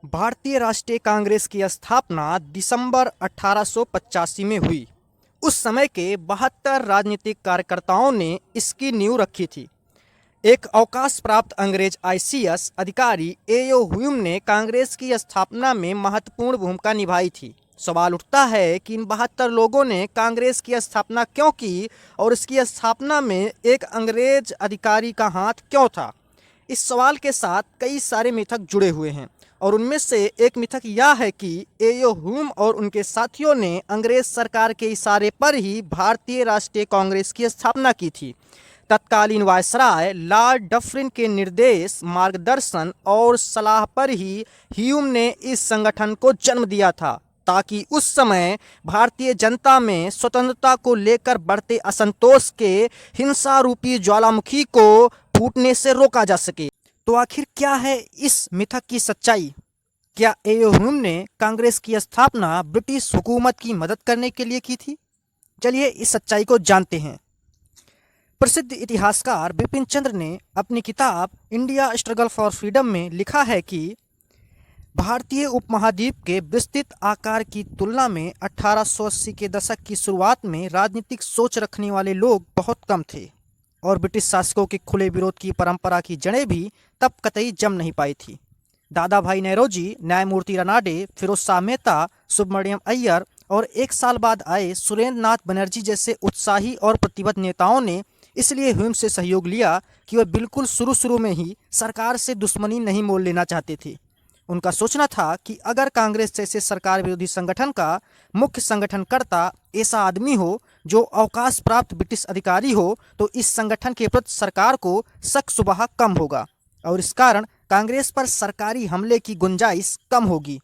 भारतीय राष्ट्रीय कांग्रेस की स्थापना दिसंबर 1885 में हुई। उस समय के 72 राजनीतिक कार्यकर्ताओं ने इसकी नींव रखी थी। एक अवकाश प्राप्त अंग्रेज आईसीएस अधिकारी एओ ह्यूम ने कांग्रेस की स्थापना में महत्वपूर्ण भूमिका निभाई थी। सवाल उठता है कि इन 72 लोगों ने कांग्रेस की स्थापना क्यों की और इसकी स्थापना में एक अंग्रेज अधिकारी का हाथ क्यों था। इस सवाल के साथ कई सारे मिथक जुड़े हुए हैं और उनमें से एक मिथक यह है कि एओ ह्यूम और उनके साथियों ने अंग्रेज सरकार के इशारे पर ही भारतीय राष्ट्रीय कांग्रेस की स्थापना की थी। तत्कालीन वायसराय लॉर्ड डफरिन के निर्देश, मार्गदर्शन और सलाह पर ही ह्यूम ने इस संगठन को जन्म दिया था ताकि उस समय भारतीय जनता में स्वतंत्रता को लेकर बढ़ते असंतोष के हिंसा रूपी ज्वालामुखी को फूटने से रोका जा सके। तो आखिर क्या है इस मिथक की सच्चाई? क्या एओ ह्यूम ने कांग्रेस की स्थापना ब्रिटिश हुकूमत की मदद करने के लिए की थी? चलिए इस सच्चाई को जानते हैं। प्रसिद्ध इतिहासकार बिपिन चंद्र ने अपनी किताब इंडिया स्ट्रगल फॉर फ्रीडम में लिखा है कि भारतीय उपमहाद्वीप के विस्तृत आकार की तुलना में 1880 के दशक की शुरुआत में राजनीतिक सोच रखने वाले लोग बहुत कम थे और ब्रिटिश शासकों के खुले विरोध की परंपरा की जड़ें भी तब कतई जम नहीं पाई थी। दादा भाई नेहरूजी, न्यायमूर्ति रनाडे, फिरोज शाह मेहता, सुब्रमण्यम अय्यर और एक साल बाद आए सुरेंद्र नाथ बनर्जी जैसे उत्साही और प्रतिबद्ध नेताओं ने इसलिए ह्यूम से सहयोग लिया कि वह बिल्कुल शुरू में ही सरकार से दुश्मनी नहीं मोल लेना चाहते थे। उनका सोचना था कि अगर कांग्रेस जैसे सरकार विरोधी संगठन का मुख्य संगठनकर्ता ऐसा आदमी हो जो अवकाश प्राप्त ब्रिटिश अधिकारी हो तो इस संगठन के प्रति सरकार को शक शुबहा कम होगा और इस कारण कांग्रेस पर सरकारी हमले की गुंजाइश कम होगी।